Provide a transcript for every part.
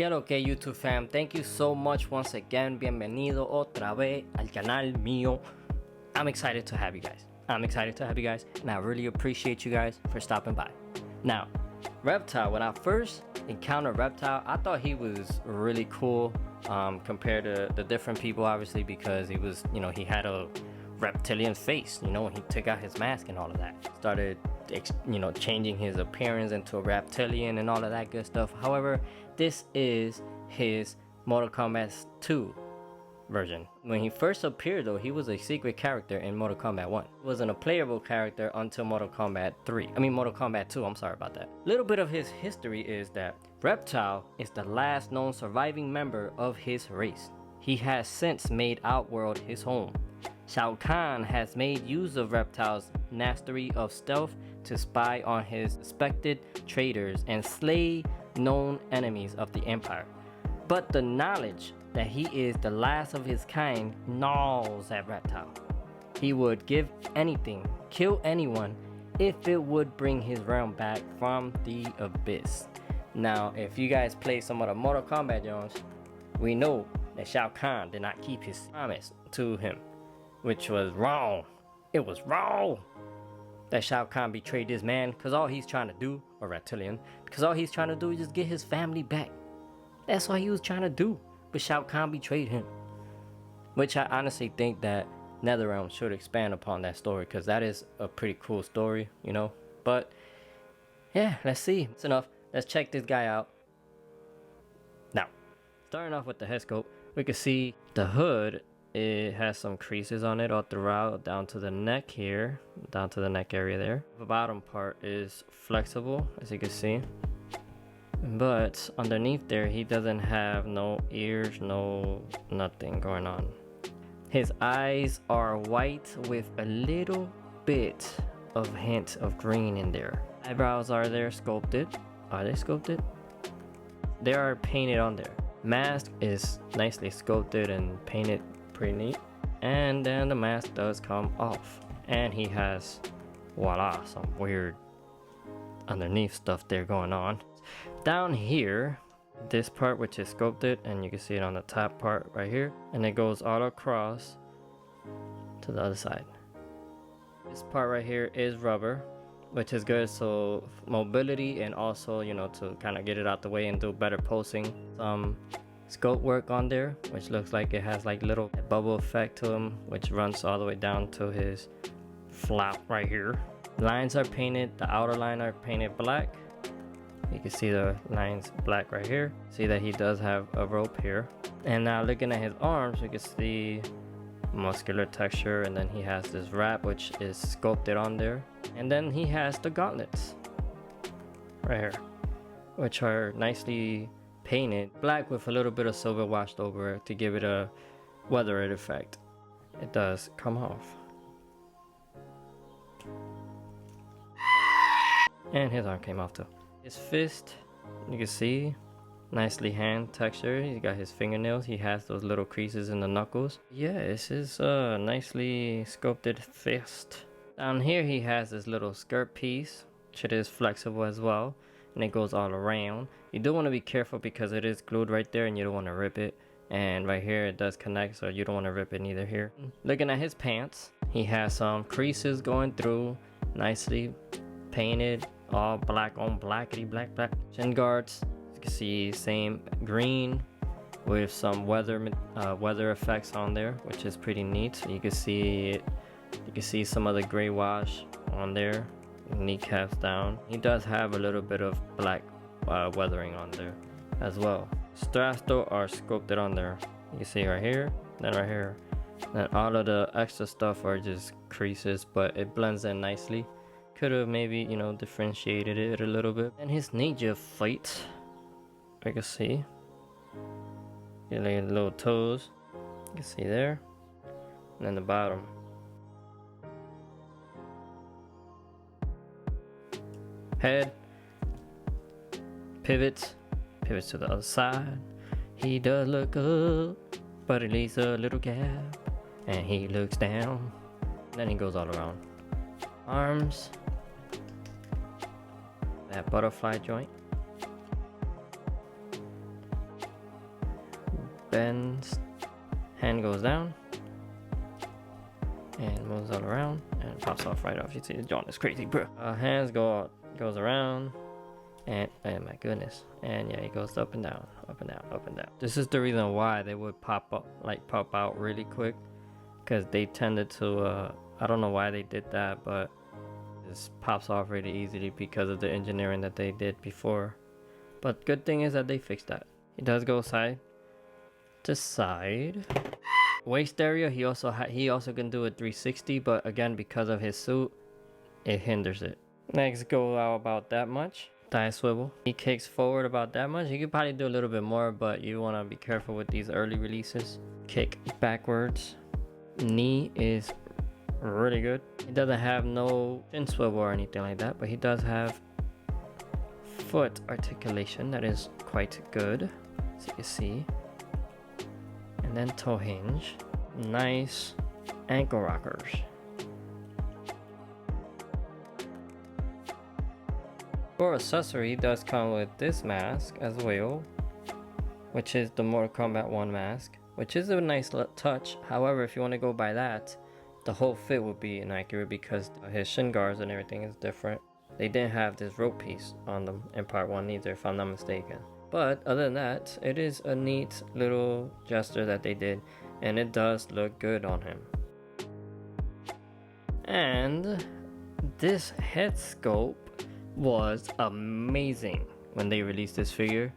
Que lo que YouTube fam, thank you so much once again. Bienvenido otra vez al canal mío. I'm excited to have you guys. And I really appreciate you guys for stopping by. Now, Reptile, when I first encountered Reptile, I thought he was really cool compared to the different people, obviously, because he was, he had a reptilian face, when he took out his mask and all of that. Started, changing his appearance into a reptilian and all of that good stuff. However, this is his Mortal Kombat 2 version. When he first appeared though, he was a secret character in Mortal Kombat 1. He wasn't a playable character until Mortal Kombat 2, I'm sorry about that. Little bit of his history is that Reptile is the last known surviving member of his race. He has since made Outworld his home. Shao Kahn has made use of Reptile's mastery of stealth to spy on his suspected traitors and slay known enemies of the Empire. But the knowledge that he is the last of his kind gnaws at Reptile. He would give anything, kill anyone, if it would bring his realm back from the abyss. Now, if you guys play some of the Mortal Kombat Jones, we know that Shao Kahn did not keep his promise to him, which was wrong. It was wrong that Shao Kahn betrayed this man, because all he's trying to do, or reptilian, because all he's trying to do is just get his family back. That's what he was trying to do, but Shao Kahn betrayed him. Which I honestly think that NetherRealm should expand upon that story, because that is a pretty cool story, But yeah, let's see. That's enough. Let's check this guy out. Now, starting off with the head scope, we can see the hood. It has some creases on it all throughout, down to the neck here, down to the neck area there. The bottom part is flexible, as you can see. But underneath there, he doesn't have no ears, nothing going on. His eyes are white with a little bit of hint of green in there. Eyebrows are there sculpted. Are they sculpted? They are painted on there. Mask is nicely sculpted and painted pretty neat. And then the mask does come off. And he has, voila, some weird underneath stuff there going on. Down here, this part which is sculpted, and you can see it on the top part right here, and it goes all across to the other side. This part right here is rubber, which is good, so mobility, and also to kind of get it out the way and do better pulsing. Some sculpt work on there, which looks like it has like little bubble effect to him, which runs all the way down to his flap right here. Lines are painted, the outer line are painted black. You can see the lines black right here. See that he does have a rope here. And now looking at his arms, we can see muscular texture, and then he has this wrap which is sculpted on there. And then he has the gauntlets right here, which are nicely painted black with a little bit of silver washed over it to give it a weathered effect. It does come off. And his arm came off too. His fist, you can see, nicely hand texture. He's got his fingernails. He has those little creases in the knuckles. Yeah, this is a nicely sculpted fist. Down here he has this little skirt piece, which it is flexible as well, and it goes all around. You do want to be careful because it is glued right there and you don't want to rip it. And right here it does connect, so you don't want to rip it neither here. Looking at his pants, he has some creases going through, nicely painted, all black on blackety black. Shin guards, you can see same green with some weather effects on there, which is pretty neat. You can see it. You can see some of the gray wash on there. Kneecaps down. He does have a little bit of black weathering on there as well. Straps though are sculpted on there. You can see right here, then right here. Then all of the extra stuff are just creases, but it blends in nicely. Could have maybe differentiated it a little bit. And his ninja fight, you can see, get like little toes, you can see there, and then the bottom. Head pivots to the other side. He does look up, but it leaves a little gap, and he looks down, then he goes all around. Arms, that butterfly joint. bends, hand goes down, and moves all around, and pops off right off. You see the joint is crazy, bro. Hands goes around, and oh my goodness, and yeah, it goes up and down, up and down, up and down. This is the reason why they would pop out really quick, because they tended to I don't know why they did that, but this pops off really easily because of the engineering that they did before. But good thing is that they fixed that. He does go side to side. Waist area, he also can do a 360, but again, because of his suit, it hinders it. Legs go out about that much. Thigh swivel. He kicks forward about that much. You could probably do a little bit more, but you want to be careful with these early releases. Kick backwards. Knee is really good. He doesn't have no chin swivel or anything like that, but he does have foot articulation that is quite good, as you can see. And then toe hinge. Nice ankle rockers. For accessory, he does come with this mask as well, which is the Mortal Kombat 1 mask, which is a nice touch. However, if you want to go by that, the whole fit would be inaccurate because his shin guards and everything is different. They didn't have this rope piece on them in part 1 either, if I'm not mistaken. But other than that, it is a neat little gesture that they did, and it does look good on him. And this head sculpt was amazing when they released this figure.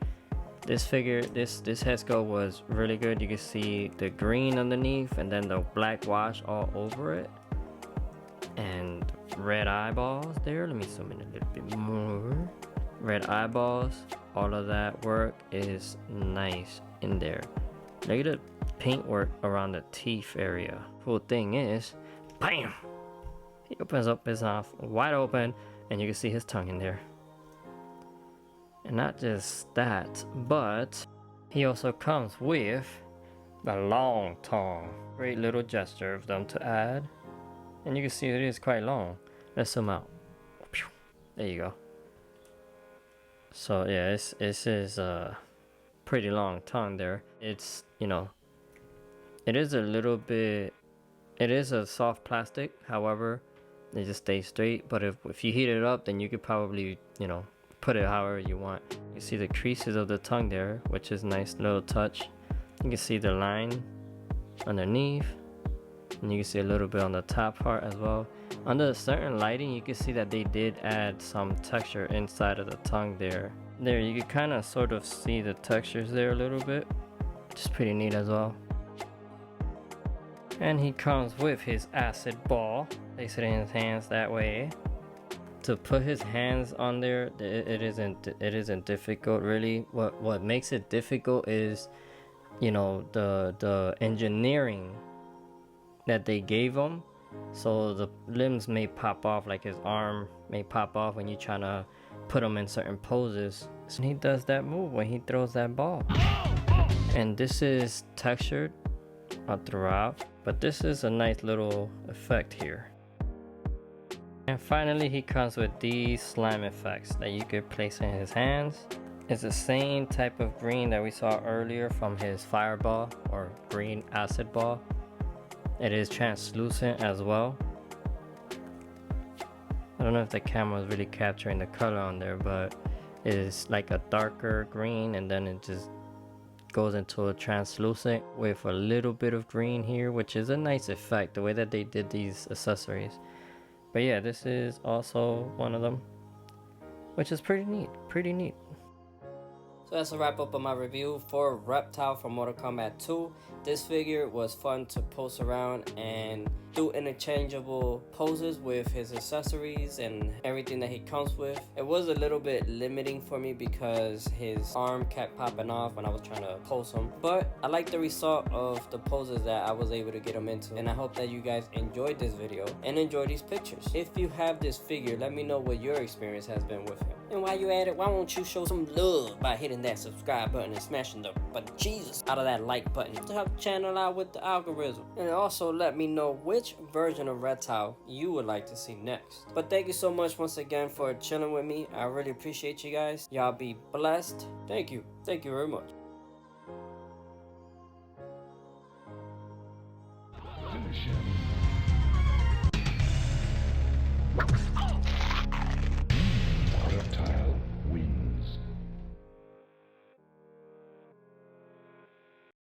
This head sculpt was really good. You can see the green underneath and then the black wash all over it, and red eyeballs there. Let me zoom in a little bit more. Red eyeballs, all of that work is nice in there. Look at the paint work around the teeth area. Cool thing is, bam, he opens up his mouth wide open and you can see his tongue in there. And not just that, but he also comes with the long tongue. Great little gesture of them to add. And you can see it is quite long. Let's zoom out. There you go. So yeah, this is a pretty long tongue there. It's, you know, it is a little bit, it is a soft plastic. However, it just stays straight. But if you heat it up, then you could probably, you know, put it however you want. You see the creases of the tongue there, which is a nice little touch. You can see the line underneath, and you can see a little bit on the top part as well. Under certain lighting, you can see that they did add some texture inside of the tongue there. There, you can kind of sort of see the textures there a little bit, which is pretty neat as well. And he comes with his acid ball. Place it in his hands that way. To put his hands on there, it isn't difficult really. What makes it difficult is, you know, the engineering that they gave him. So the limbs may pop off, like his arm may pop off when you're trying to put him in certain poses. So he does that move when he throws that ball. And this is textured throughout, but this is a nice little effect here. And finally, he comes with these slime effects that you could place in his hands. It's the same type of green that we saw earlier from his fireball or green acid ball. It is translucent as well. I don't know if the camera is really capturing the color on there, but it is like a darker green and then it just goes into a translucent with a little bit of green here, which is a nice effect, the way that they did these accessories. But yeah, this is also one of them, which is pretty neat. So that's a wrap up of my review for Reptile from Mortal Kombat 2. This figure was fun to pose around and do interchangeable poses with his accessories and everything that he comes with. It was a little bit limiting for me because his arm kept popping off when I was trying to pose him. But I like the result of the poses that I was able to get him into. And I hope that you guys enjoyed this video and enjoyed these pictures. If you have this figure, let me know what your experience has been with him. And while you're at it, why won't you show some love by hitting that subscribe button and smashing the Jesus out of that like button to help the channel out with the algorithm. And also let me know which version of Reptile you would like to see next. But thank you so much once again for chilling with me. I really appreciate you guys. Y'all be blessed. Thank you very much. ship.